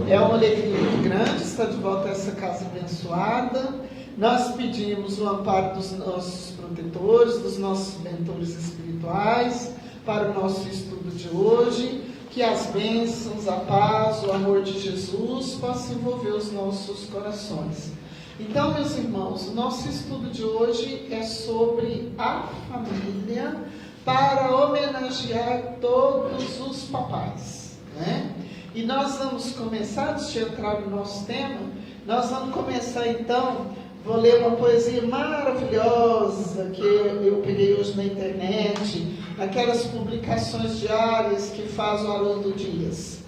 É uma alegria muito grande estar de volta a essa casa abençoada. Nós pedimos o amparo dos nossos protetores, dos nossos mentores espirituais, para o nosso estudo de hoje, que as bênçãos, a paz, o amor de Jesus possam envolver os nossos corações. Então, meus irmãos, o nosso estudo de hoje é sobre a família, para homenagear todos os papais, né? E nós vamos começar, antes de entrar no nosso tema, nós vamos começar então, vou ler uma poesia maravilhosa que eu peguei hoje na internet, aquelas publicações diárias que faz o Haroldo Dias.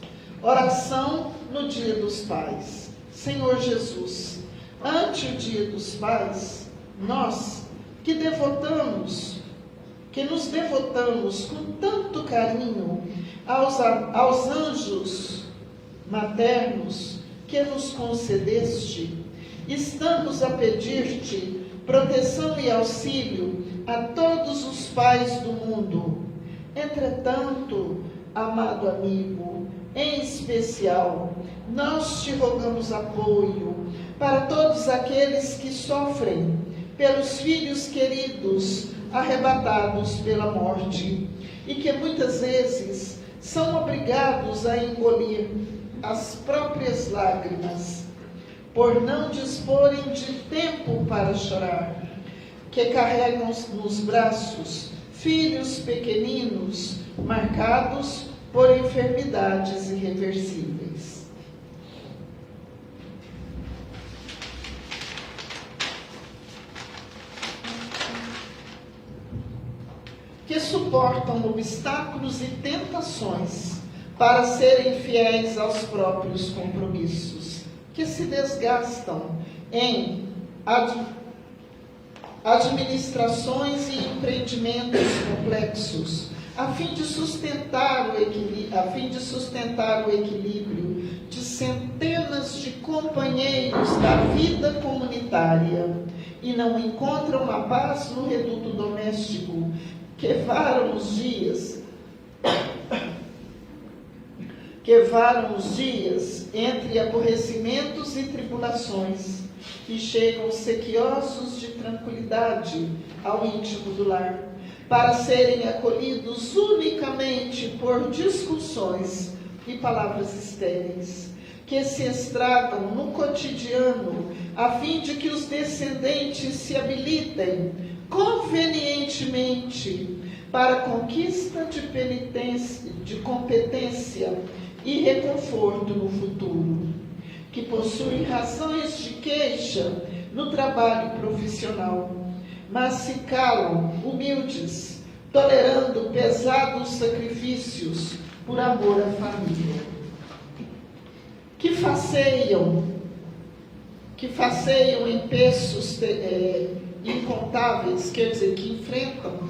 Oração no Dia dos Pais. Senhor Jesus, ante o Dia dos Pais, nós que nos devotamos com tanto carinho aos anjos maternos que nos concedeste, estamos a pedir-te proteção e auxílio a todos os pais do mundo. Entretanto, amado amigo, em especial, nós te rogamos apoio para todos aqueles que sofrem pelos filhos queridos arrebatados pela morte e que muitas vezes são obrigados a engolir as próprias lágrimas por não disporem de tempo para chorar, que carregam nos braços filhos pequeninos marcados por enfermidades irreversíveis. Que suportam obstáculos e tentações para serem fiéis aos próprios compromissos, que se desgastam em administrações e empreendimentos complexos, a fim de sustentar o equilíbrio de centenas de companheiros da vida comunitária e não encontram a paz no reduto doméstico, que varam os dias entre aborrecimentos e tribulações, e chegam sequiosos de tranquilidade ao íntimo do lar, para serem acolhidos unicamente por discussões e palavras estéreis, que se estragam no cotidiano, a fim de que os descendentes se habilitem convenientemente para a conquista de competência e reconforto no futuro, que possuem razões de queixa no trabalho profissional, mas se calam humildes, tolerando pesados sacrifícios por amor à família, que faceiam em peços incontáveis, quer dizer, que enfrentam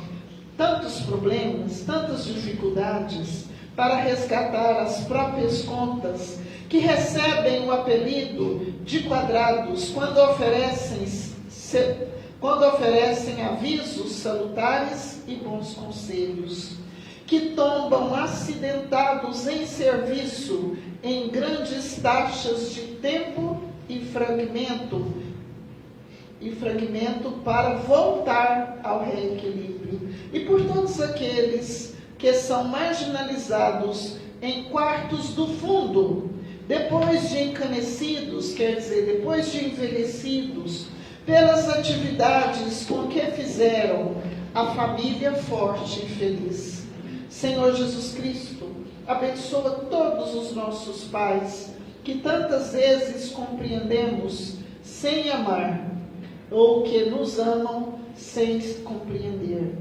tantos problemas, tantas dificuldades para resgatar as próprias contas, que recebem o apelido de quadrados quando oferecem avisos salutares e bons conselhos, que tombam acidentados em serviço em grandes taxas de tempo e fragmento para voltar ao reequilíbrio, e por todos aqueles que são marginalizados em quartos do fundo, depois de encanecidos, quer dizer, depois de envelhecidos, pelas atividades com que fizeram a família forte e feliz. Senhor Jesus Cristo, abençoa todos os nossos pais, que tantas vezes compreendemos sem amar, ou que nos amam sem compreender,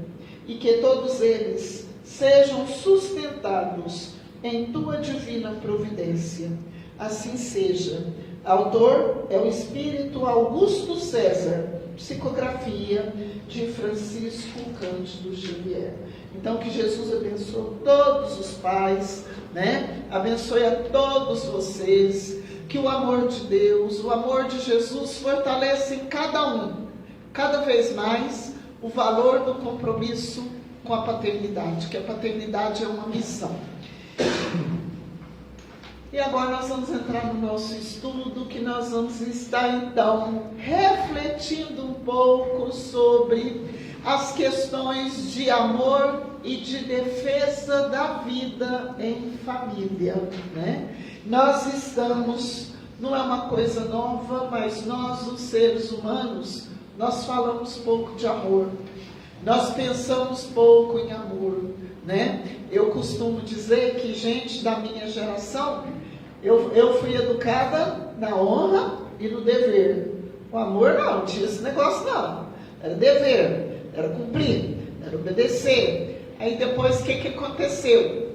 e que todos eles sejam sustentados em Tua divina providência. Assim seja. Autor é o Espírito Augusto César, psicografia de Francisco Cândido Xavier. Então, que Jesus abençoe todos os pais, né? Abençoe a todos vocês, que o amor de Deus, o amor de Jesus fortaleça em cada vez mais, o valor do compromisso com a paternidade, que a paternidade é uma missão. E agora nós vamos entrar no nosso estudo, que nós vamos estar então refletindo um pouco sobre as questões de amor e de defesa da vida em família, né? Nós estamos, não é uma coisa nova, mas nós, os seres humanos, nós falamos pouco de amor, nós pensamos pouco em amor, né? Eu costumo dizer que gente da minha geração, eu fui educada na honra e no dever. O amor não tinha esse negócio não, era dever, era cumprir, era obedecer. Aí depois o que aconteceu?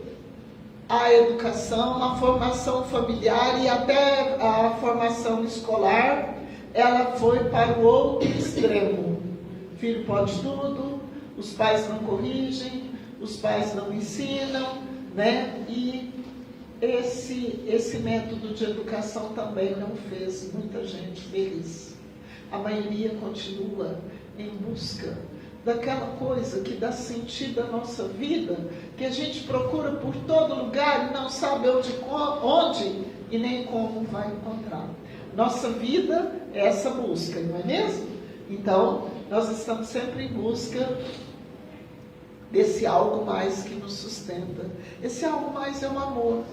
A educação, a formação familiar e até a formação escolar, ela foi para o outro extremo. O filho pode tudo, os pais não corrigem, os pais não ensinam, né? E esse método de educação também não fez muita gente feliz. A maioria continua em busca daquela coisa que dá sentido à nossa vida, que a gente procura por todo lugar e não sabe onde e nem como vai encontrar. Nossa vida é essa busca, não é mesmo? Então, nós estamos sempre em busca desse algo mais que nos sustenta. Esse algo mais é o amor.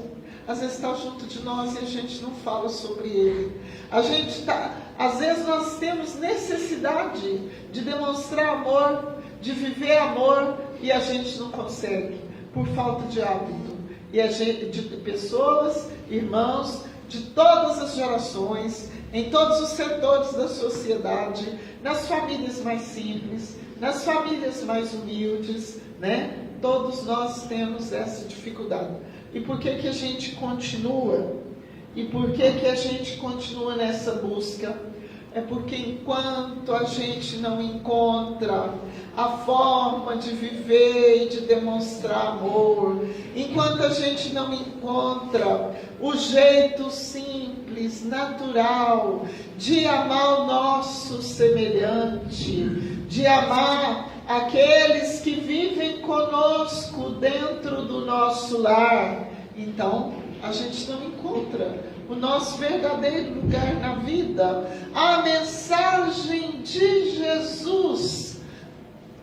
Às vezes está junto de nós e a gente não fala sobre ele. Às vezes nós temos necessidade de demonstrar amor, de viver amor, e a gente não consegue, por falta de hábito. E a gente, de pessoas, irmãos, de todas as gerações, em todos os setores da sociedade, nas famílias mais simples, nas famílias mais humildes, né? Todos nós temos essa dificuldade. E por que a gente continua? E por que a gente continua nessa busca? É porque enquanto a gente não encontra a forma de viver e de demonstrar amor, enquanto a gente não encontra o jeito simples, natural, de amar o nosso semelhante, de amar aqueles que vivem conosco dentro do nosso lar, então a gente não encontra o nosso verdadeiro lugar na vida. A mensagem de Jesus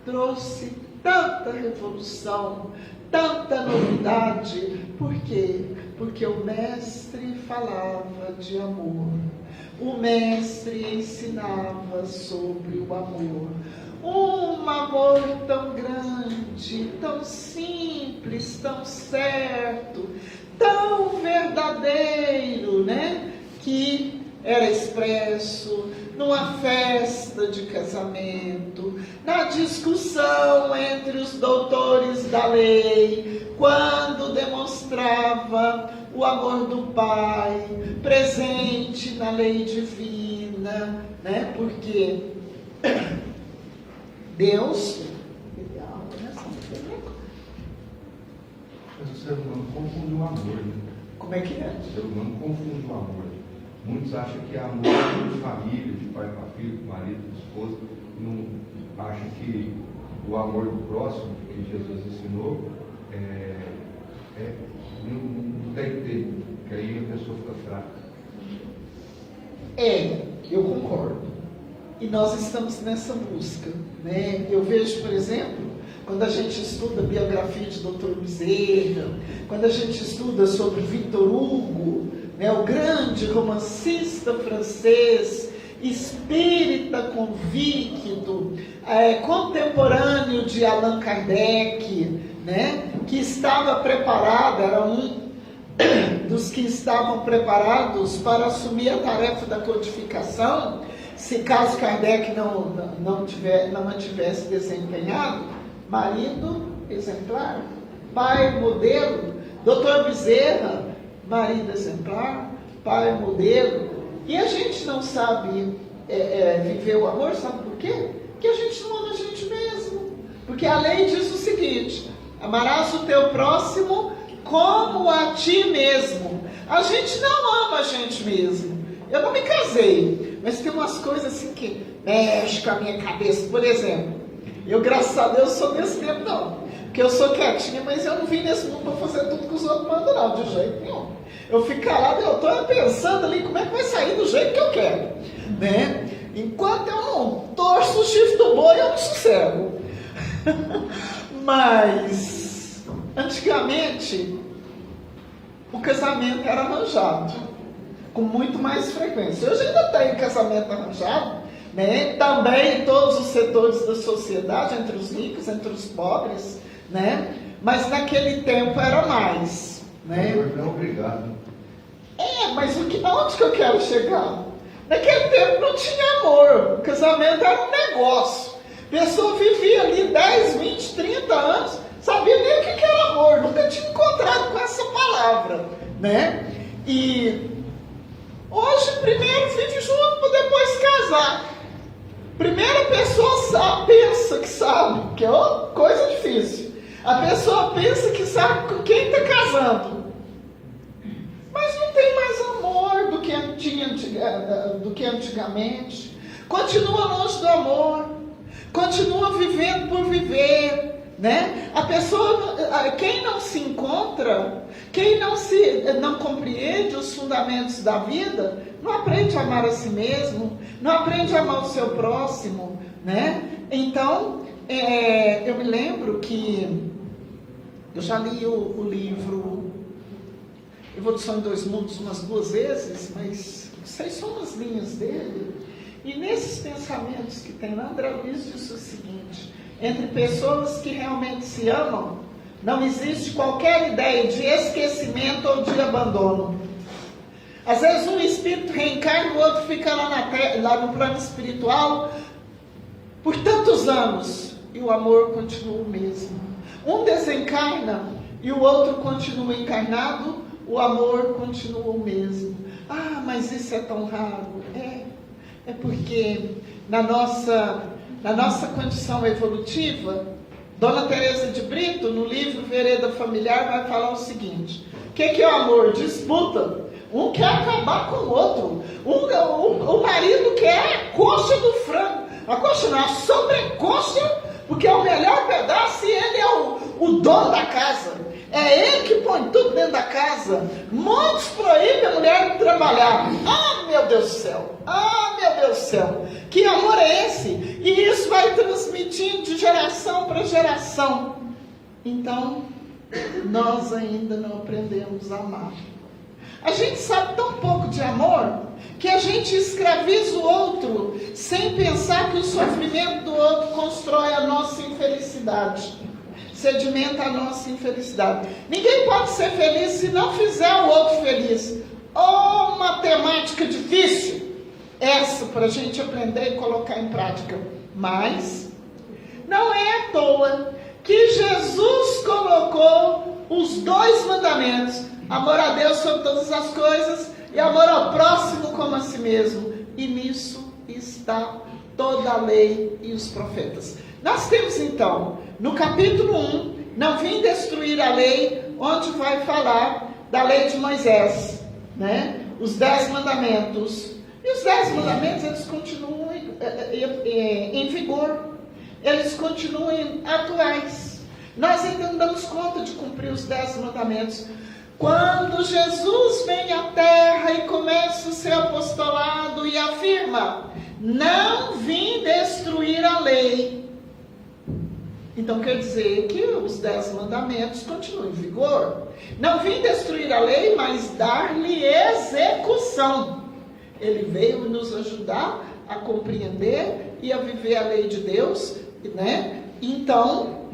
trouxe tanta revolução, tanta novidade. Por quê? Porque o mestre falava de amor. O mestre ensinava sobre o amor. Um amor tão grande, tão simples, tão certo, tão verdadeiro, né? Que era expresso numa festa de casamento, na discussão entre os doutores da lei, quando demonstrava o amor do Pai presente na lei divina, né? Porque Deus... Mas o ser humano confunde o amor, né? Como é que é? O ser humano confunde o amor. Muitos acham que amor é de família, de pai para filho, de marido, de esposa. Não acham que o amor do próximo, que Jesus ensinou, não tem que ter, que aí a pessoa fica fraca. Eu concordo. E nós estamos nessa busca, né? Eu vejo, por exemplo, quando a gente estuda a biografia de Dr. Bezerra, quando a gente estuda sobre Victor Hugo, né, o grande romancista francês, espírita convicto, contemporâneo de Allan Kardec, né, que estava preparado, era um dos que estavam preparados para assumir a tarefa da codificação, se caso Kardec não a tivesse desempenhado. Marido exemplar, pai modelo. Dr. Bezerra, marido exemplar, pai modelo. E a gente não sabe viver o amor, sabe por quê? Porque a gente não ama a gente mesmo. Porque a lei diz o seguinte: amarás o teu próximo como a ti mesmo. A gente não ama a gente mesmo. Eu não me casei, mas tem umas coisas assim que mexem com a minha cabeça. Por exemplo, eu, graças a Deus, sou desse tempo não. Porque eu sou quietinha, mas eu não vim nesse mundo para fazer tudo que os outros mandam não, de jeito nenhum. Eu fico calado, eu estou pensando ali como é que vai sair do jeito que eu quero, né? Enquanto eu não torço o chifre do boi, eu não sossego. Mas, antigamente, o casamento era arranjado, com muito mais frequência. Hoje ainda tem casamento arranjado, né? Também em todos os setores da sociedade, entre os ricos, entre os pobres, né? Mas naquele tempo era mais, né? Não é obrigado. Mas onde que eu quero chegar? Naquele tempo não tinha amor, o casamento era um negócio. A pessoa vivia ali 10, 20, 30 anos, sabia nem o que era amor, nunca tinha encontrado com essa palavra, né? E hoje primeiro vive junto para depois casar. Primeiro a pessoa pensa que sabe, que é uma coisa difícil. A pessoa pensa que sabe com quem está casando. Mas não tem mais amor do que antigamente. Continua longe do amor. Continua vivendo por viver, né? A pessoa, quem não se encontra, quem não compreende os fundamentos da vida, não aprende a amar a si mesmo, não aprende a amar o seu próximo, né? Então, eu me lembro que eu já li o livro Evolução em Dois Mundos umas 2 vezes, mas não sei, só umas linhas dele. E nesses pensamentos que tem lá, André Luiz disse o seguinte: entre pessoas que realmente se amam, não existe qualquer ideia de esquecimento ou de abandono. Às vezes um espírito reencarna, o outro fica lá no plano espiritual por tantos anos, e o amor continua o mesmo. Um desencarna e o outro continua encarnado, o amor continua o mesmo. Ah, mas isso é tão raro. É porque na nossa condição evolutiva, Dona Teresa de Brito, no livro Vereda Familiar, vai falar o seguinte: o que é o amor? Disputa. Um quer acabar com o outro. O marido quer a coxa do frango. A coxa não, a sobrecoxa, porque é o melhor pedaço e ele é o dono da casa. É ele que põe tudo dentro da casa. Muitos proíbem a mulher de trabalhar. Ah, meu Deus do céu! Ah, meu Deus do céu! Que amor é esse? E isso vai transmitindo de geração para geração. Então, nós ainda não aprendemos a amar. A gente sabe tão pouco de amor que a gente escraviza o outro sem pensar que o sofrimento do outro constrói a nossa infelicidade. Sedimenta a nossa infelicidade. Ninguém pode ser feliz se não fizer o outro feliz. Oh, matemática difícil essa para a gente aprender e colocar em prática. Mas não é à toa que Jesus colocou os 2 mandamentos: amor a Deus sobre todas as coisas e amor ao próximo como a si mesmo. E nisso está toda a lei e os profetas. Nós temos então, no capítulo 1, não vim destruir a lei, onde vai falar da lei de Moisés, né? Os 10 mandamentos. E os 10 mandamentos, eles continuam em vigor. Eles continuam atuais. Nós ainda não damos conta de cumprir os 10 mandamentos. Quando Jesus vem à terra e começa o seu apostolado e afirma: não vim destruir a lei. Então quer dizer que os 10 mandamentos continuam em vigor. Não vim destruir a lei, mas dar-lhe execução. Ele veio nos ajudar a compreender e a viver a lei de Deus, né? Então,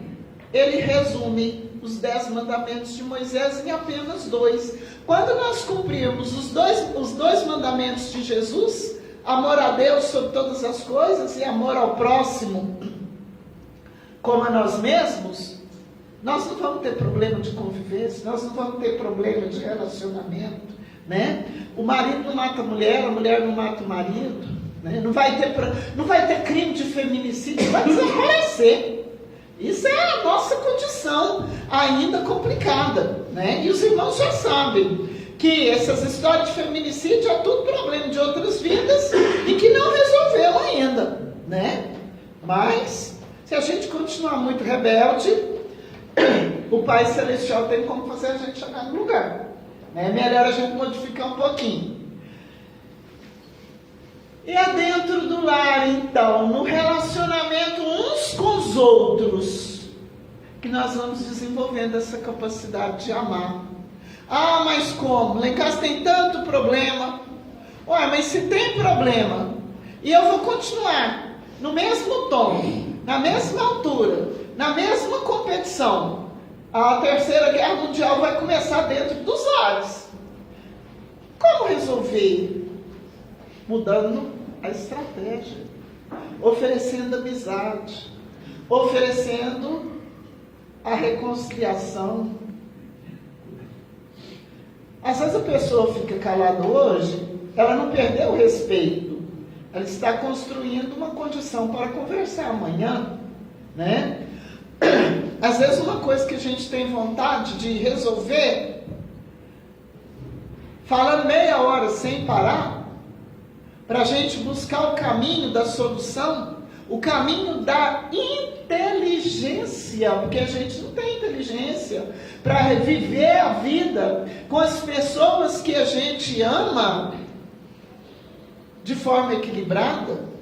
ele resume os 10 mandamentos de Moisés em apenas 2. Quando nós cumprirmos os dois mandamentos de Jesus, amor a Deus sobre todas as coisas e amor ao próximo como a nós mesmos, nós não vamos ter problema de convivência, nós não vamos ter problema de relacionamento, né? O marido não mata a mulher não mata o marido, né? Não vai ter crime de feminicídio, vai desaparecer. Isso é a nossa condição ainda complicada, né? E os irmãos já sabem que essas histórias de feminicídio é tudo problema de outras vidas e que não resolveu ainda, né? Mas se a gente continuar muito rebelde, o Pai Celestial tem como fazer a gente chegar no lugar, É melhor a gente modificar um pouquinho. E é dentro do lar, então, no relacionamento uns com os outros, que nós vamos desenvolvendo essa capacidade de amar. Ah, mas como? Lá em casa tem tanto problema. Ué, mas se tem problema, e eu vou continuar no mesmo tom, na mesma altura, na mesma competição, a Terceira Guerra Mundial vai começar dentro dos lares. Como resolver? Mudando a estratégia, oferecendo amizade, oferecendo a reconciliação. Às vezes a pessoa fica calada hoje, ela não perdeu o respeito, ela está construindo uma condição para conversar amanhã, né? Às vezes uma coisa que a gente tem vontade de resolver, falando meia hora sem parar, para a gente buscar o caminho da solução, o caminho da inteligência, porque a gente não tem inteligência para viver a vida com as pessoas que a gente ama de forma equilibrada.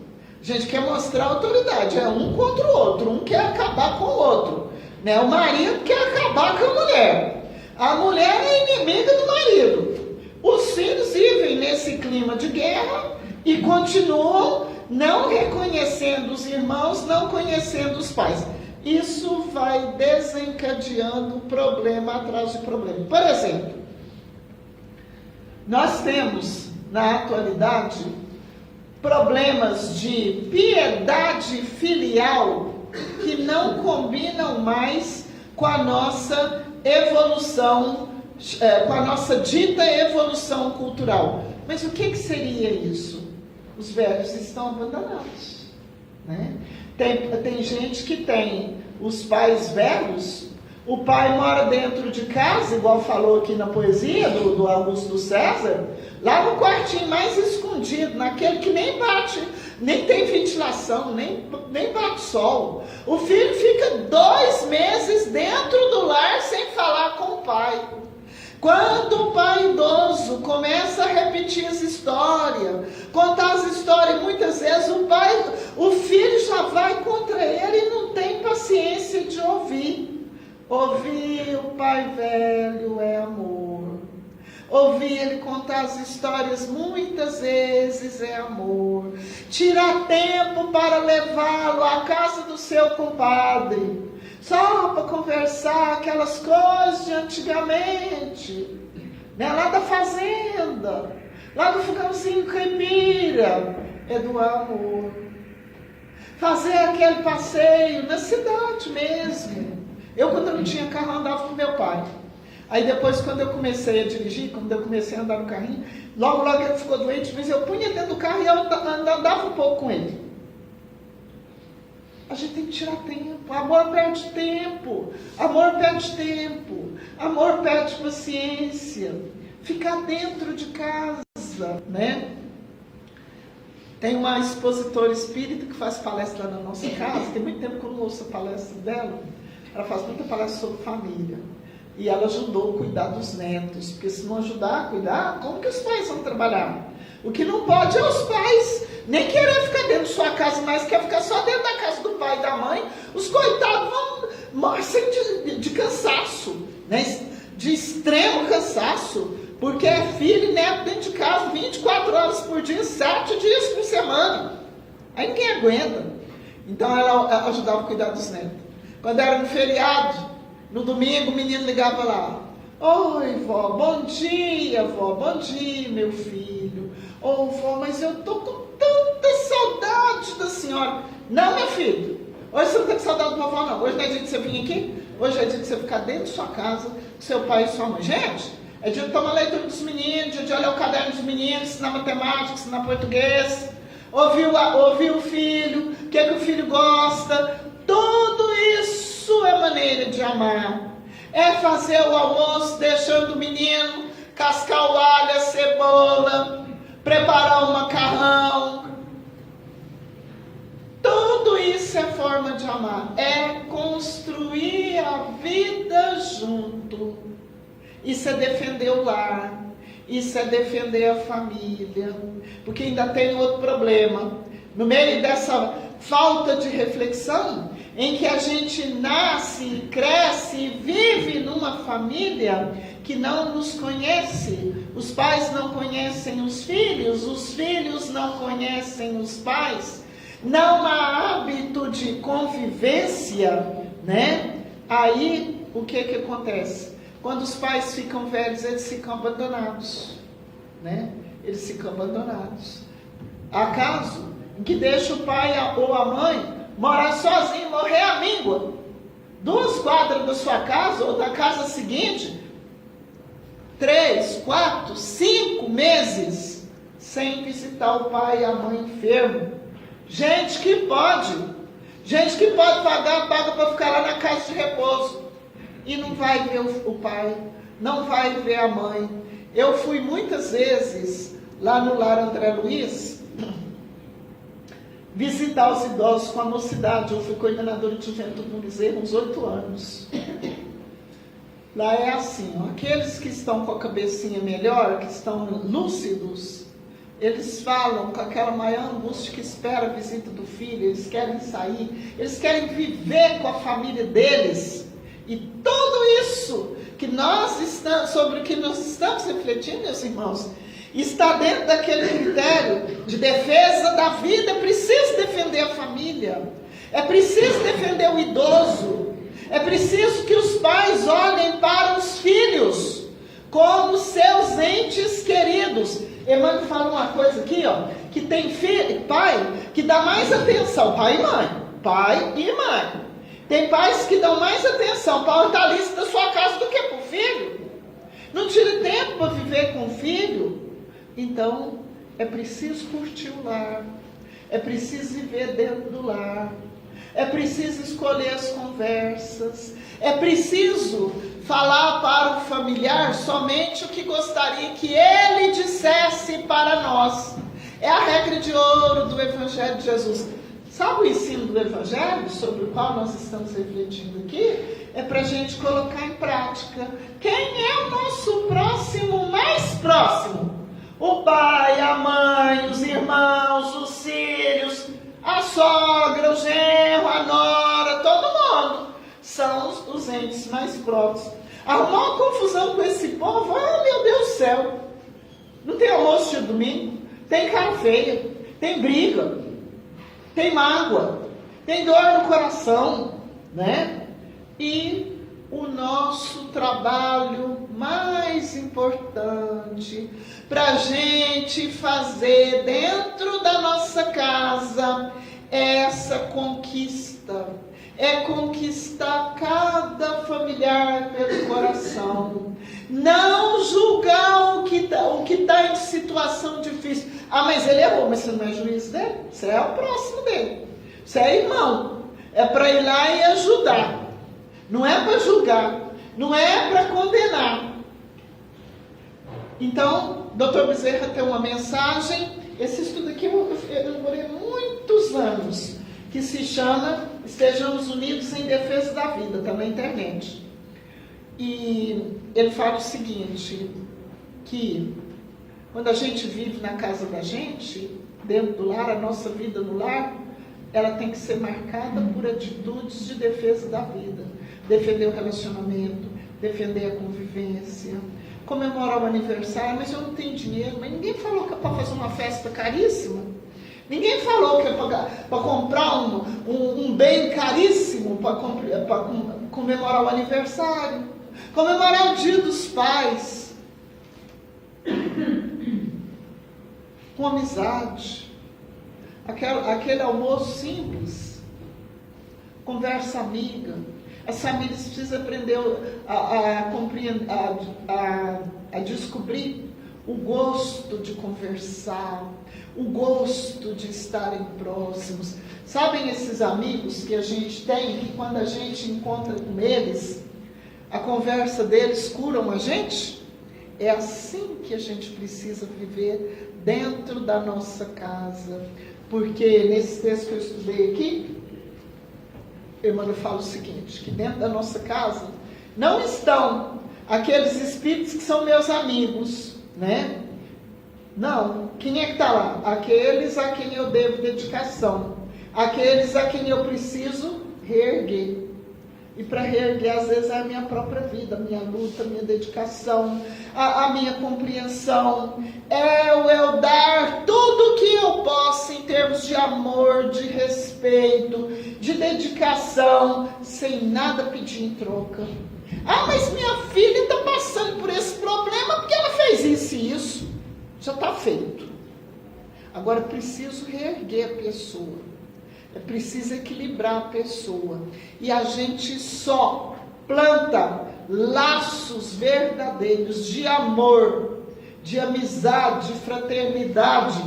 A gente quer mostrar autoridade, é um contra o outro, um quer acabar com o outro, né? O marido quer acabar com a mulher é inimiga do marido. Os filhos vivem nesse clima de guerra e continuam não reconhecendo os irmãos, não conhecendo os pais. Isso vai desencadeando problema atrás de problema. Por exemplo, nós temos, na atualidade, problemas de piedade filial que não combinam mais com a nossa evolução, com a nossa dita evolução cultural. Mas o que seria isso? Os velhos estão abandonados, né? Tem gente que tem os pais velhos, o pai mora dentro de casa, igual falou aqui na poesia do Augusto César, lá no quartinho mais escondido, naquele que nem bate, nem tem ventilação, nem bate sol. O filho fica 2 meses dentro do lar sem falar com o pai. Quando o pai idoso começa a repetir as histórias, contar as histórias, muitas vezes o filho já vai contra ele e não tem paciência de ouvir. Ouvir o pai velho é amor. Ouvir ele contar as histórias muitas vezes é amor. Tirar tempo para levá-lo à casa do seu compadre, só para conversar aquelas coisas de antigamente, né? Lá da fazenda, lá do fogãozinho caipira, é do amor. Fazer aquele passeio na cidade mesmo. Eu, quando eu não tinha carro, andava com meu pai. Aí depois, quando eu comecei a dirigir, quando eu comecei a andar no carrinho, logo ele ficou doente, mas eu punha dentro do carro e eu andava um pouco com ele. A gente tem que tirar tempo. Amor perde tempo. Amor perde tempo. Amor perde paciência. Ficar dentro de casa, né? Tem uma expositora espírita que faz palestra lá na nossa casa. Tem muito tempo que eu não ouço a palestra dela. Ela faz muita palestra sobre família. E ela ajudou a cuidar dos netos. Porque se não ajudar a cuidar, como que os pais vão trabalhar? O que não pode é os pais nem querer ficar dentro de sua casa, mas quer ficar só dentro da casa do pai e da mãe. Os coitados vão morrer de cansaço, né? De extremo cansaço, porque é filho e neto dentro de casa 24 horas por dia, 7 dias por semana. Aí ninguém aguenta. Então ela ajudava a cuidar dos netos. Quando era no feriado, no domingo, o menino ligava lá: oi, vó, bom dia, vó, bom dia, meu filho. Ô, vó, mas eu tô com tanta saudade da senhora. Não, meu filho, hoje você não tá com saudade da vovó, não. Hoje não é dia de você vir aqui. Hoje é dia de você ficar dentro de sua casa, com seu pai e sua mãe. Gente, é dia de tomar leitura dos meninos, dia de olhar o caderno dos meninos, ensinar matemática, ensinar português, ouvir o filho, o que o filho gosta. Tudo isso é maneira de amar. É fazer o almoço deixando o menino cascar o alho, a cebola, preparar o macarrão. Tudo isso é forma de amar. É construir a vida junto. Isso é defender o lar. Isso é defender a família. Porque ainda tem outro problema. No meio dessa falta de reflexão, em que a gente nasce, cresce e vive numa família que não nos conhece. Os pais não conhecem os filhos não conhecem os pais. Não há hábito de convivência, né? Aí, o que acontece? Quando os pais ficam velhos, eles ficam abandonados, né? Eles ficam abandonados. Há caso em que deixa o pai ou a mãe morar sozinho, morrer à míngua. 2 quadras da sua casa ou da casa seguinte, 3, 4, 5 meses sem visitar o pai e a mãe enfermo. Gente que pode paga para ficar lá na casa de repouso. E não vai ver o pai, não vai ver a mãe. Eu fui muitas vezes lá no Lar André Luiz visitar os idosos com a mocidade. Eu fui coordenadora de juventude no Liseiro uns 8 anos. Lá é assim, ó, aqueles que estão com a cabecinha melhor, que estão lúcidos, eles falam com aquela maior angústia que espera a visita do filho. Eles querem sair, eles querem viver com a família deles. E tudo isso que sobre o que nós estamos refletindo, meus irmãos, está dentro daquele critério de defesa da vida. É preciso defender a família, é preciso defender o idoso, é preciso que os pais olhem para os filhos como seus entes queridos. Emmanuel fala uma coisa aqui, ó, que tem pai que dá mais atenção, pai e mãe. Tem pais que dão mais atenção para a hortaliça da sua casa do que para o filho. Não tira tempo para viver com o filho. Então, é preciso curtir o lar. É preciso viver dentro do lar. É preciso escolher as conversas. É preciso falar para o familiar somente o que gostaria que ele dissesse para nós. É a regra de ouro do Evangelho de Jesus. Sabe o ensino do Evangelho, sobre o qual nós estamos refletindo aqui? É para a gente colocar em prática. Quem é o nosso próximo mais próximo? O pai, a mãe, os irmãos, os filhos, a sogra, o genro, a nora, todo mundo. São os entes mais próximos. Arrumar uma confusão com esse povo, meu Deus do céu. Não tem almoço de domingo, tem cara feia, tem briga. Tem mágoa, tem dor no coração, né? E o nosso trabalho mais importante para a gente fazer dentro da nossa casa é essa conquista. É conquistar cada familiar pelo coração. Não julgar o que está em situação difícil. Ah, mas ele errou, mas você não é juiz dele? Você é o próximo dele. Você é irmão. É para ir lá e ajudar. Não é para julgar. Não é para condenar. Então, Dr. Bezerra tem uma mensagem. Esse estudo aqui eu demorei muitos anos. Que se chama Estejamos Unidos em Defesa da Vida. Está na internet. E ele fala o seguinte, que quando a gente vive na casa da gente, dentro do lar, a nossa vida no lar, ela tem que ser marcada por atitudes de defesa da vida. Defender o relacionamento, defender a convivência, comemorar o aniversário. Mas eu não tenho dinheiro. Mas ninguém falou que é para fazer uma festa caríssima. Ninguém falou que é para comprar um bem caríssimo para comemorar o aniversário. Comemorar o Dia dos Pais. Com amizade. Aquele almoço simples. Conversa amiga. As famílias precisam aprender a descobrir o gosto de conversar, o gosto de estarem próximos. Sabem esses amigos que a gente tem, que quando a gente encontra com eles, a conversa deles curam a gente? É assim que a gente precisa viver dentro da nossa casa. Porque nesse texto que eu estudei aqui, Emmanuel fala o seguinte, que dentro da nossa casa não estão aqueles espíritos que são meus amigos, né? Não, quem é que está lá? Aqueles a quem eu devo dedicação, aqueles a quem eu preciso reerguer. E para reerguer, às vezes, é a minha própria vida, a minha luta, a minha dedicação, a minha compreensão. É eu dar tudo que eu posso em termos de amor, de respeito, de dedicação, sem nada pedir em troca. Ah, mas minha filha está passando por esse problema porque ela fez isso e isso. Já está feito. Agora, é preciso reerguer a pessoa. É preciso equilibrar a pessoa. E a gente só planta laços verdadeiros de amor, de amizade, de fraternidade,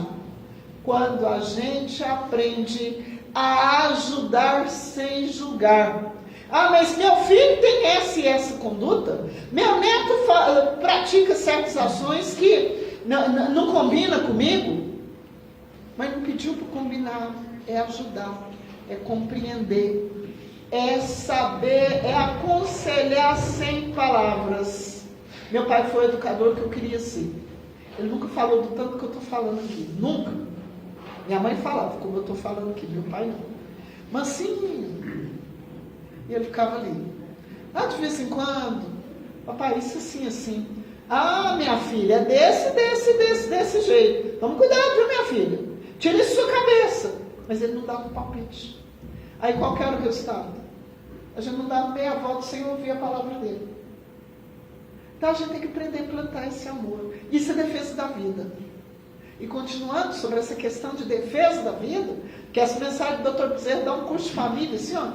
quando a gente aprende a ajudar sem julgar. Ah, mas meu filho tem essa e essa conduta. Meu neto pratica certas ações que não combina comigo. Mas não pediu para combinar. É ajudar, é compreender, é saber, é aconselhar sem palavras. Meu pai foi o educador que eu queria ser. Ele nunca falou do tanto que eu estou falando aqui. Nunca. Minha mãe falava como eu estou falando aqui, meu pai não. Mansinho. E ele ficava ali. Ah, de vez em quando, papai, isso assim, assim. Ah, minha filha, é desse jeito. Toma cuidado, viu, minha filha? Tira isso da sua cabeça. Mas ele não dava um palpite. Aí qual que era o resultado? A gente não dava meia volta sem ouvir a palavra dele. Então a gente tem que aprender a plantar esse amor. Isso é defesa da vida. E continuando sobre essa questão de defesa da vida, que as mensagens do Dr. Bezerra dão um curso de família, assim, ó,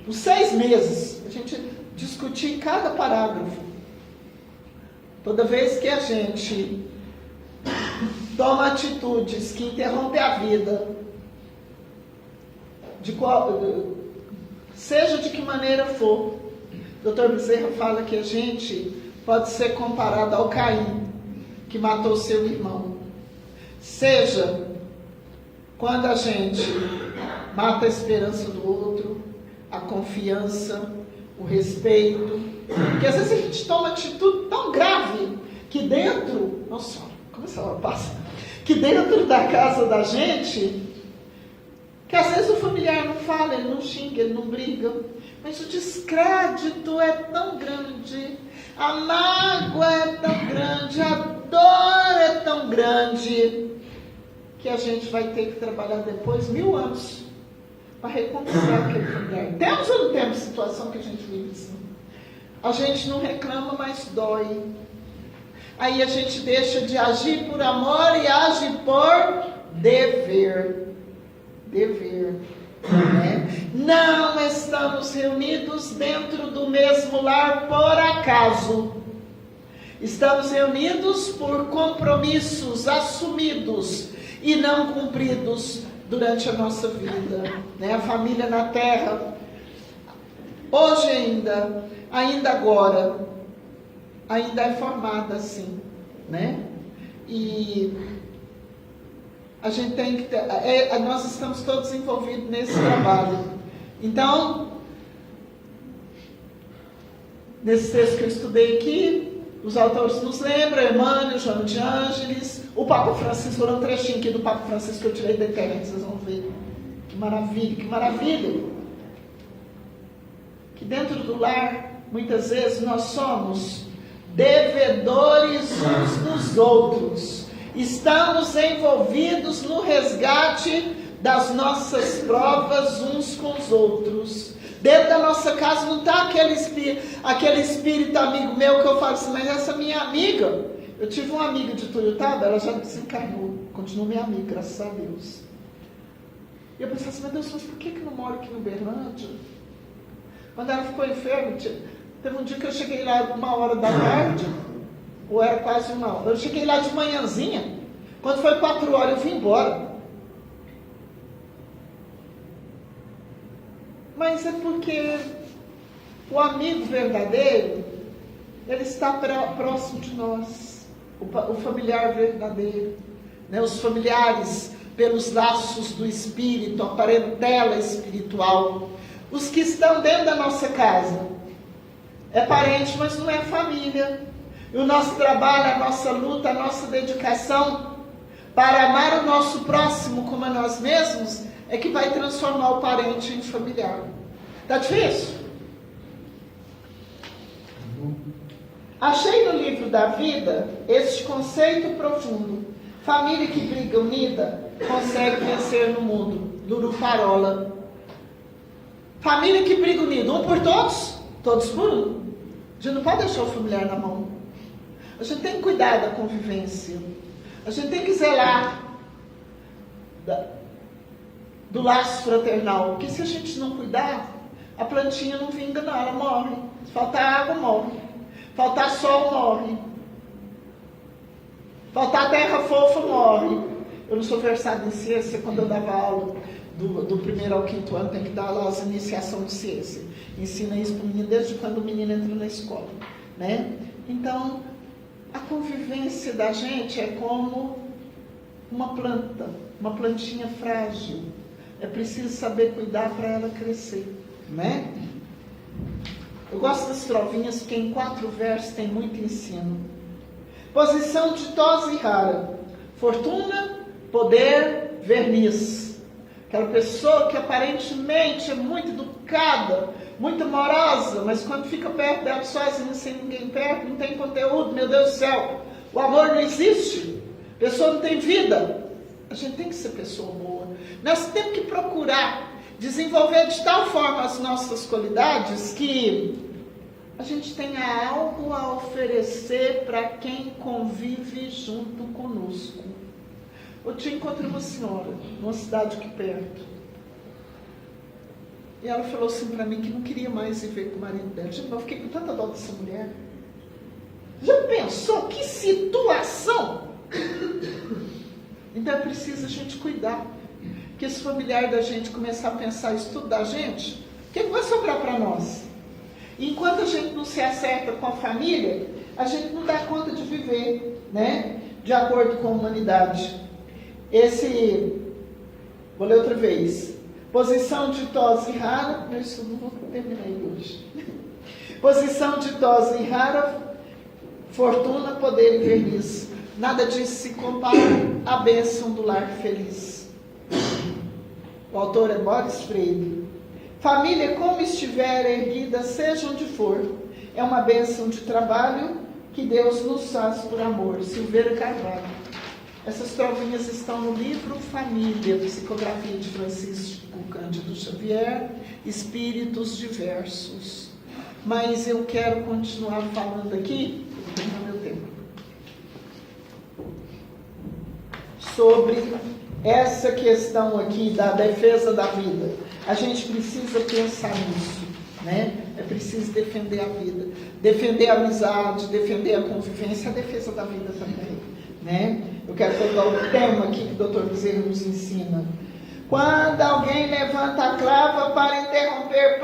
por 6 meses, a gente discutir em cada parágrafo. Toda vez que a gente toma atitudes que interrompem a vida, seja de que maneira for, o Dr. Bezerra fala que a gente pode ser comparado ao Caim, que matou seu irmão. Seja quando a gente mata a esperança do outro, a confiança, o respeito, porque às vezes a gente toma atitude tão grave que dentro, nossa, como essa hora passa, que dentro da casa da gente, que às vezes o familiar não fala, ele não xinga, ele não briga, mas o descrédito é tão grande, a mágoa é tão grande, a dor é tão grande, que a gente vai ter que trabalhar depois 1000 anos para reconciliar aquele familiar. Temos ou não temos situação que a gente vive assim? A gente não reclama, mas dói. Aí a gente deixa de agir por amor e age por dever. Né? Não estamos reunidos dentro do mesmo lar por acaso. Estamos reunidos por compromissos assumidos e não cumpridos durante a nossa vida. Né? A família na Terra, hoje ainda agora, ainda é formada assim, né? E a gente tem que ter, nós estamos todos envolvidos nesse trabalho. Então, nesse texto que eu estudei aqui, os autores nos lembram, Emmanuel, João de Ângeles, o Papa Francisco, vou dar um trechinho aqui do Papa Francisco que eu tirei da internet, vocês vão ver. Que maravilha, que maravilha. Que dentro do lar, muitas vezes, nós somos devedores uns dos outros. Estamos envolvidos no resgate das nossas provas uns com os outros. Dentro da nossa casa não está aquele espírito amigo meu que eu falo assim, mas essa minha amiga, eu tive uma amiga de Tuiutaba, ela já desencarnou, continua minha amiga, graças a Deus. E eu pensei assim, meu Deus, mas por que não moro aqui no Berlândia? Quando ela ficou enferma, teve um dia que eu cheguei lá 1h da tarde, ou era quase 1h. Eu cheguei lá de manhãzinha, quando foi 4h eu vim embora. Mas é porque o amigo verdadeiro, ele está próximo de nós. O familiar verdadeiro. Né? Os familiares, pelos laços do espírito, a parentela espiritual. Os que estão dentro da nossa casa. É parente, mas não é família. E o nosso trabalho, a nossa luta, a nossa dedicação para amar o nosso próximo como a nós mesmos é que vai transformar o parente em familiar. Tá difícil? Achei no livro da vida este conceito profundo. Família que briga unida consegue vencer no mundo. Lulu Parola. Família que briga unida, um por todos, todos por um. A gente não pode deixar o familiar na mão. A gente tem que cuidar da convivência. A gente tem que zelar do laço fraternal. Porque se a gente não cuidar, a plantinha não vinga não, ela morre. Se faltar água, morre. Faltar sol, morre. Faltar terra fofa, morre. Eu não sou versada em ciência. Quando eu dava aula do primeiro ao quinto ano, tem que dar lá as iniciação de ciência. Ensina isso para o menino desde quando o menino entra na escola, né? Então, a convivência da gente é como uma planta, uma plantinha frágil. É preciso saber cuidar para ela crescer, né? Eu gosto das trovinhas porque em 4 versos tem muito ensino. Posição ditosa e rara. Fortuna, poder, verniz. Aquela pessoa que aparentemente é muito educada, muito amorosa, mas quando fica perto dela sozinha, sem ninguém perto, não tem conteúdo, meu Deus do céu. O amor não existe. A pessoa não tem vida. A gente tem que ser pessoa boa. Nós temos que procurar desenvolver de tal forma as nossas qualidades que a gente tenha algo a oferecer para quem convive junto conosco. Eu tinha encontrado uma senhora, numa cidade aqui perto. E ela falou assim para mim que não queria mais viver com o marido dela. Gente, eu fiquei com tanta dó dessa mulher. Já pensou? Que situação! Então é preciso a gente cuidar. Que esse familiar da gente começar a pensar isso tudo da gente, o que vai sobrar para nós? E enquanto a gente não se acerta com a família, a gente não dá conta de viver, né? De acordo com a humanidade. Vou ler outra vez. Posição ditosa e rara, isso não vou terminar hoje. Posição ditosa e rara, fortuna, poder e verniz. Nada disso se compara à bênção do lar feliz. O autor é Boris Freire. Família, como estiver erguida, seja onde for, é uma bênção de trabalho que Deus nos faz por amor. Silveira Carvalho. Essas trovinhas estão no livro Família, psicografia de Francisco Cândido Xavier, Espíritos Diversos. Mas eu quero continuar falando aqui, vou terminar meu tempo, sobre essa questão aqui da defesa da vida. A gente precisa pensar nisso, né? É preciso defender a vida, defender a amizade, defender a convivência, a defesa da vida também, né? Eu quero pegar o tema aqui que o Dr. Bezerra nos ensina. Quando alguém levanta a clava para interromper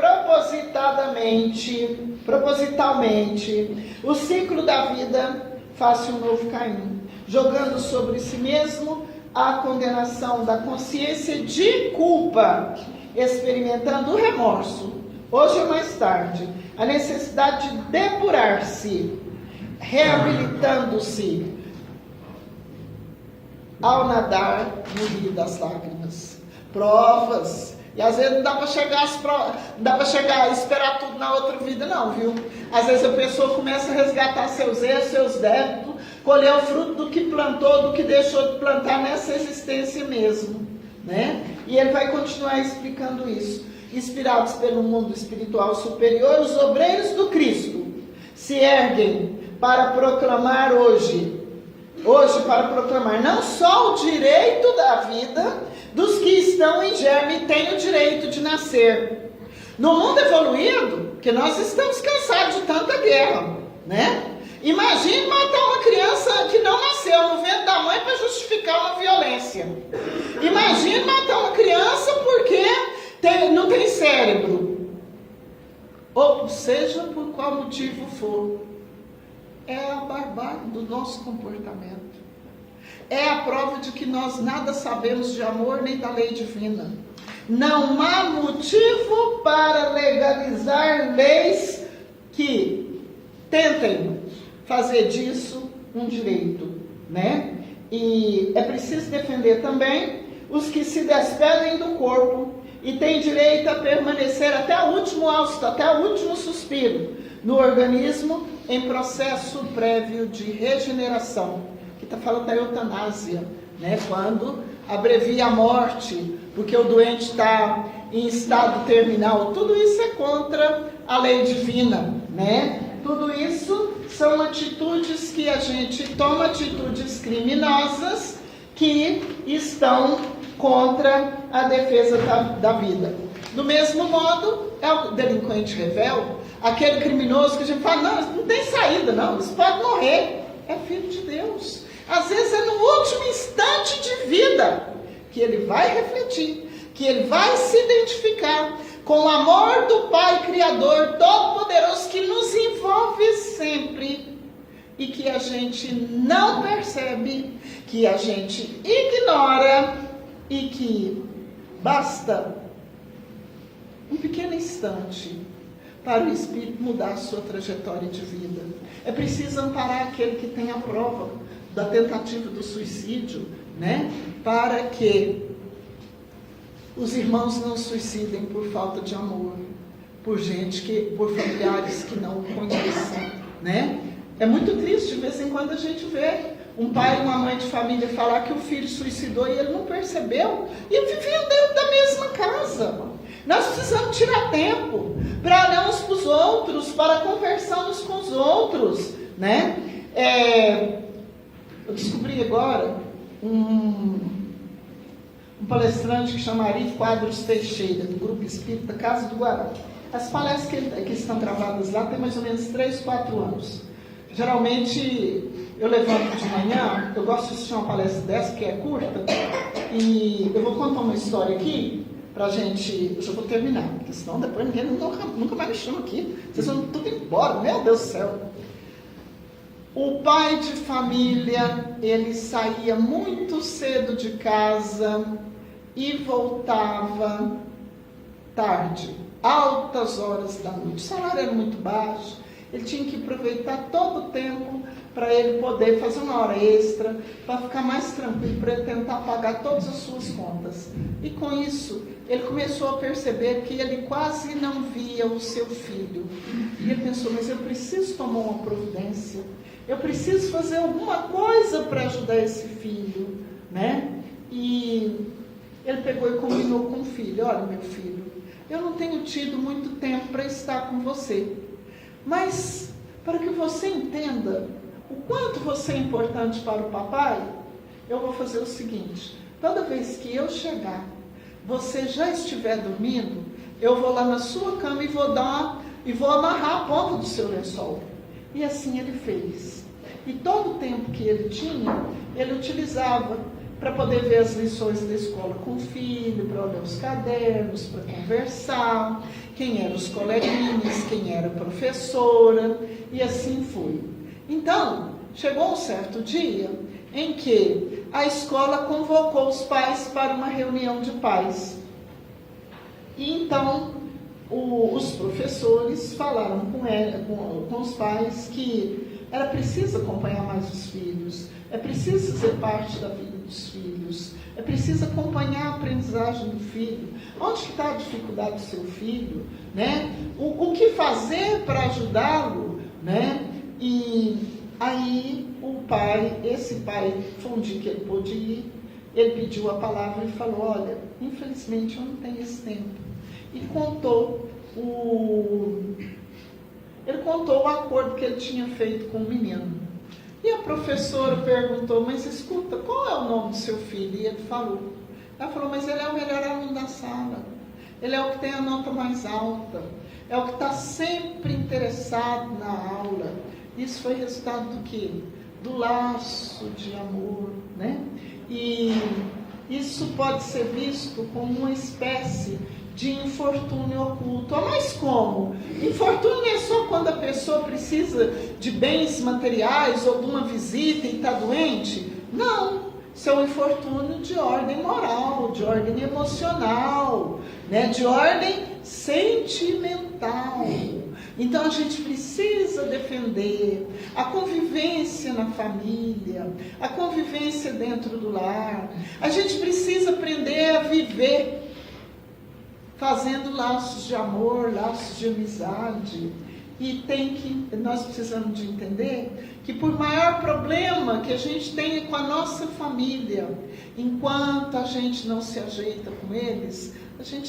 propositalmente o ciclo da vida, faça um novo Caim, jogando sobre si mesmo a condenação da consciência de culpa, experimentando o remorso, hoje ou mais tarde, a necessidade de depurar-se, reabilitando-se, ao nadar no rio das lágrimas. Provas. E às vezes não dá para chegar e esperar tudo na outra vida, não, viu? Às vezes a pessoa começa a resgatar seus erros, seus débitos, colher o fruto do que plantou, do que deixou de plantar nessa existência mesmo, né? E ele vai continuar explicando isso. Inspirados pelo mundo espiritual superior, os obreiros do Cristo se erguem para proclamar hoje para proclamar não só o direito da vida dos que estão em germe e têm o direito de nascer. No mundo evoluído, que nós estamos cansados de tanta guerra, né? Imagine matar uma criança que não nasceu no ventre da mãe para justificar uma violência. Imagine matar uma criança porque não tem cérebro. Ou seja, por qual motivo for. É a barbárie do nosso comportamento. É a prova de que nós nada sabemos de amor nem da lei divina. Não há motivo para legalizar leis que tentem fazer disso um direito, né? E é preciso defender também os que se despedem do corpo e têm direito a permanecer até o último hausto, até o último suspiro no organismo em processo prévio de regeneração. Que está falando da eutanásia, né? Quando abrevia a morte, porque o doente está em estado terminal. Tudo isso é contra a lei divina, né? Tudo isso são atitudes que a gente toma, atitudes criminosas que estão contra a defesa da vida. Do mesmo modo, é o delinquente rebelde, aquele criminoso que a gente fala, não tem saída não, isso pode morrer. É filho de Deus. Às vezes é no último instante de vida que ele vai refletir, que ele vai se identificar com o amor do Pai Criador Todo-Poderoso que nos envolve sempre e que a gente não percebe, que a gente ignora e que basta um pequeno instante para o Espírito mudar a sua trajetória de vida. É preciso amparar aquele que tem a prova da tentativa do suicídio, né? Para que os irmãos não suicidem por falta de amor, por familiares que não o conhecem, né? É muito triste, de vez em quando a gente vê um pai e uma mãe de família falar que o filho suicidou e ele não percebeu, e viviam dentro da mesma casa. Nós precisamos tirar tempo para olhar uns para os outros, para conversar uns com os outros, né? Eu descobri agora um palestrante que chama Ari Quadros Teixeira, do Grupo Espírita Casa do Guará. As palestras que estão gravadas lá tem mais ou menos 3, 4 anos. Geralmente eu levanto de manhã, eu gosto de assistir uma palestra dessa, que é curta, e eu vou contar uma história aqui, pra gente, eu já vou terminar, porque senão depois ninguém nunca mais me chama aqui, vocês vão tudo embora, meu Deus do céu. O pai de família, ele saía muito cedo de casa e voltava tarde, altas horas da noite. O salário era muito baixo, ele tinha que aproveitar todo o tempo para ele poder fazer uma hora extra, para ficar mais tranquilo, para ele tentar pagar todas as suas contas. E com isso, ele começou a perceber que ele quase não via o seu filho. E ele pensou, mas eu preciso tomar uma providência, eu preciso fazer alguma coisa para ajudar esse filho, né? E ele pegou e combinou com o filho, olha meu filho, eu não tenho tido muito tempo para estar com você, mas para que você entenda o quanto você é importante para o papai, eu vou fazer o seguinte, toda vez que eu chegar, você já estiver dormindo, eu vou lá na sua cama e vou amarrar a ponta do seu lençol. E assim ele fez. E todo o tempo que ele tinha, ele utilizava para poder ver as lições da escola com o filho, para olhar os cadernos, para conversar, quem eram os coleguinhas, quem era a professora, e assim foi. Então, chegou um certo dia em que a escola convocou os pais para uma reunião de pais. E então, os professores falaram com os pais que era preciso acompanhar mais os filhos, é preciso fazer parte da vida dos filhos, é preciso acompanhar a aprendizagem do filho, onde está a dificuldade do seu filho, né? O que fazer para ajudá-lo, né? E aí esse pai, foi um dia que ele pôde ir, ele pediu a palavra e falou, olha, infelizmente eu não tenho esse tempo. E contou o acordo que ele tinha feito com o menino. E a professora perguntou, mas escuta, qual é o nome do seu filho? E ele falou. Ela falou, mas ele é o melhor aluno da sala. Ele é o que tem a nota mais alta. É o que está sempre interessado na aula. Isso foi resultado do quê? Do laço de amor, né? E isso pode ser visto como uma espécie de infortúnio oculto. Mas como? Infortúnio é só quando a pessoa precisa de bens materiais ou de uma visita e está doente? Não. seu infortúnio de ordem moral, de ordem emocional, né? De ordem sentimental. Então a gente precisa defender a convivência na família, a convivência dentro do lar. A gente precisa aprender a viver fazendo laços de amor, laços de amizade. E nós precisamos de entender que por maior problema que a gente tenha com a nossa família, enquanto a gente não se ajeita com eles,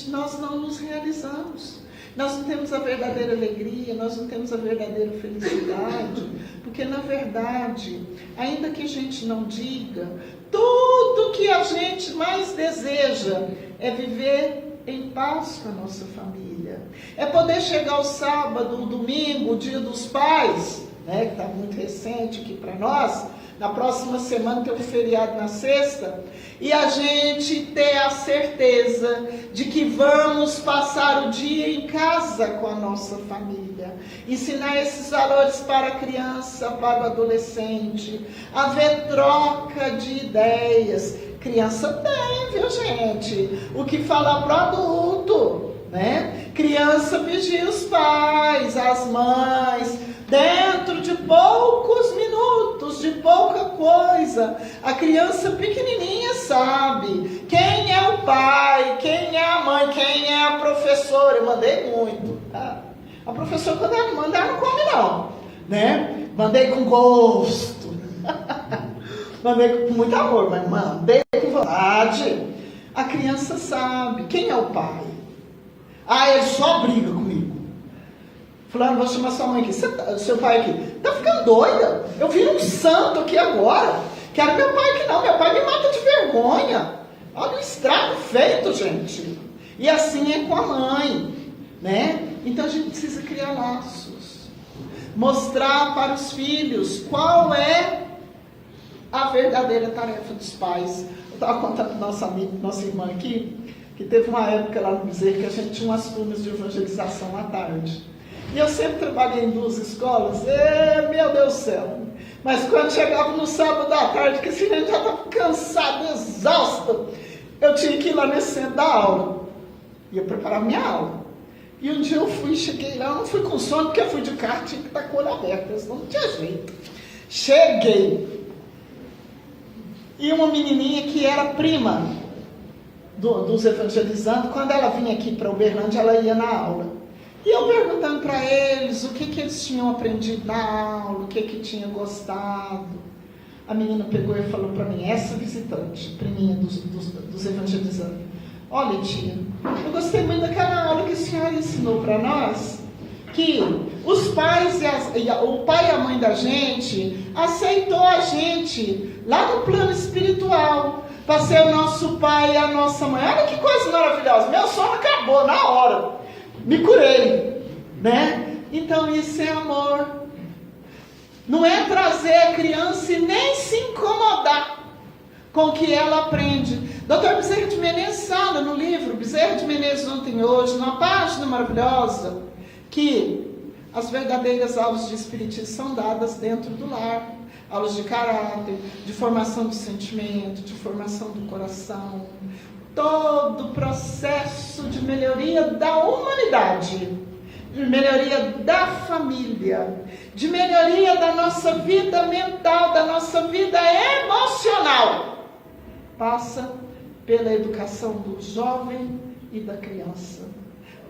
nós não nos realizamos. Nós não temos a verdadeira alegria, nós não temos a verdadeira felicidade, porque na verdade, ainda que a gente não diga, tudo que a gente mais deseja é viver em paz com a nossa família. É poder chegar o sábado, o domingo, o dia dos pais, né, que está muito recente aqui para nós. Na próxima semana tem um feriado na sexta. E a gente ter a certeza de que vamos passar o dia em casa com a nossa família. Ensinar esses valores para a criança, para o adolescente. Haver troca de ideias. Criança tem, viu, gente? O que falar para o adulto, né? Criança vigia os pais, as mães. Dentro de poucos minutos, de pouca coisa, a criança pequenininha sabe quem é o pai, quem é a mãe, quem é a professora. Eu mandei muito. Tá? A professora, quando ela manda, ela não come não, né? Mandei com gosto. Mandei com muito amor, mas mandei com vontade. A criança sabe quem é o pai. Ele só briga comigo. Fulano, vou chamar sua mãe aqui, seu pai aqui. Tá ficando doida? Eu viro um santo aqui agora. Quero meu pai aqui não, meu pai me mata de vergonha. Olha o estrago feito, gente. E assim é com a mãe, né? Então a gente precisa criar laços. Mostrar para os filhos qual é a verdadeira tarefa dos pais. Eu estava contando para nossa amiga, nossa irmã aqui, que teve uma época lá no Bezerra que a gente tinha umas turmas de evangelização à tarde. E eu sempre trabalhei em 2 escolas, meu Deus do céu. Mas quando chegava no sábado à tarde, que esse gente já estava cansado, exausto, eu tinha que ir lá nesse centro da aula. E eu preparava minha aula. E um dia eu cheguei lá, eu não fui com sono, porque eu fui de carro, tinha que estar com o olho aberto, senão não tinha jeito. Cheguei. E uma menininha que era prima dos evangelizandos, quando ela vinha aqui para Uberlândia, ela ia na aula. E eu perguntando para eles o que eles tinham aprendido na aula, o que tinha gostado. A menina pegou e falou para mim, essa visitante, priminha dos evangelizantes, olha tia, eu gostei muito daquela aula que a senhora ensinou para nós, que os pais o pai e a mãe da gente aceitou a gente lá no plano espiritual, para ser o nosso pai e a nossa mãe. Olha que coisa maravilhosa, meu sono acabou na hora. Me curei, né? Então isso é amor. Não é trazer a criança e nem se incomodar com o que ela aprende. Dr. Bezerra de Menezes fala no livro Bezerra de Menezes Ontem e Hoje, numa página maravilhosa, que as verdadeiras aulas de espiritismo são dadas dentro do lar. Aulas de caráter, de formação do sentimento, de formação do coração. Todo o processo de melhoria da humanidade, de melhoria da família, de melhoria da nossa vida mental, da nossa vida emocional, passa pela educação do jovem e da criança.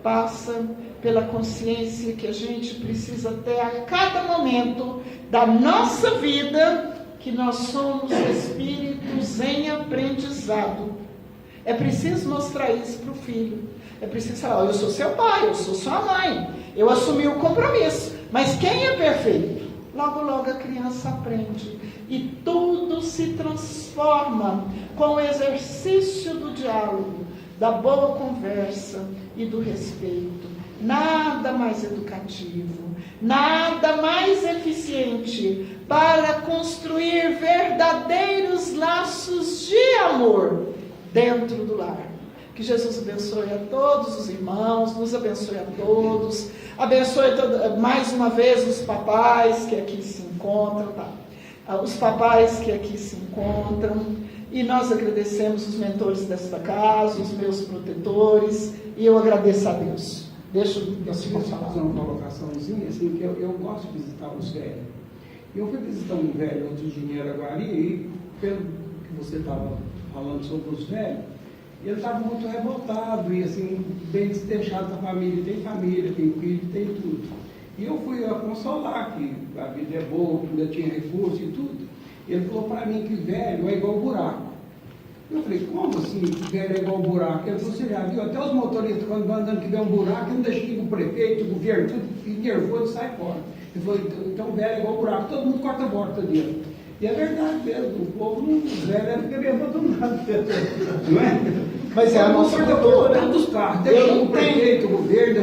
Passa pela consciência que a gente precisa ter a cada momento da nossa vida, que nós somos espíritos em aprendizado. É preciso mostrar isso para o filho. É preciso falar, eu sou seu pai, eu sou sua mãe, eu assumi o compromisso. Mas quem é perfeito? Logo, logo a criança aprende. E tudo se transforma com o exercício do diálogo, da boa conversa e do respeito. Nada mais educativo, nada mais eficiente para construir verdadeiros laços de amor dentro do lar. Que Jesus abençoe a todos os irmãos, nos abençoe a todos, abençoe mais uma vez os papais que aqui se encontram, tá? Os papais que aqui se encontram, E nós agradecemos os mentores desta casa, os meus protetores, e eu agradeço a Deus. Deixa eu fazer uma colocaçãozinha, assim, que eu gosto de visitar os velhos. Eu fui visitar um velho outro dia em Araguari, e pelo que você estava falando sobre os velhos, ele estava muito revoltado e assim, bem deixado da família. Tem família, tem filho, tem tudo. E eu fui a consolar que a vida é boa, que ainda tinha recurso e tudo. Ele falou para mim que velho é igual buraco. Eu falei, como assim velho é igual buraco? Ele falou, você já viu? Até os motoristas, quando vão andando que vê um buraco, não deixa que o prefeito, o governo, tudo nervoso, sai fora. Ele falou, então velho é igual buraco, todo mundo corta a borda dele. E é verdade mesmo, o povo não velho fica meio abandonado, não é? Mas é a nossa cultura dos carros, deixa o prefeito, o governo,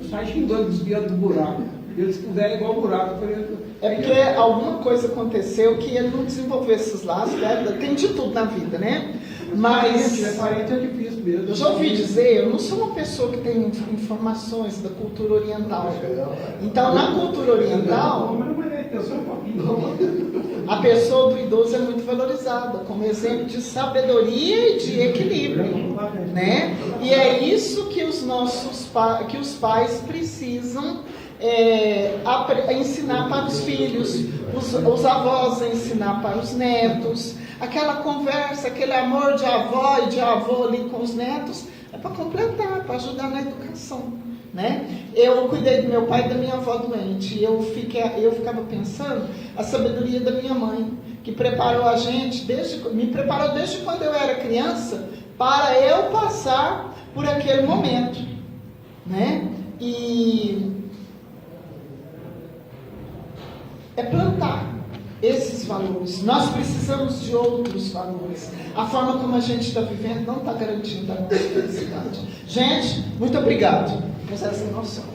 sai xingando, desviando do buraco. Eles que o velho é igual buraco. É porque alguma coisa aconteceu que ele não desenvolveu esses laços, tem de tudo na vida, né? Mas parente é difícil mesmo. Eu já ouvi dizer, eu não sou uma pessoa que tem informações da cultura oriental. Então, na cultura oriental, a pessoa do idoso é muito valorizada, como exemplo de sabedoria e de equilíbrio, né? E é isso que os pais precisam ensinar para os filhos, os avós ensinar para os netos. Aquela conversa, aquele amor de avó e de avô ali com os netos, é para completar, para ajudar na educação, né? Eu cuidei do meu pai e da minha avó doente, e eu ficava pensando a sabedoria da minha mãe, que preparou a gente, me preparou desde quando eu era criança, para eu passar por aquele momento, né? E é plantar esses valores. Nós precisamos de outros valores. A forma como a gente está vivendo não está garantindo a nossa felicidade. Gente, muito obrigado. Mas essa é a nossa.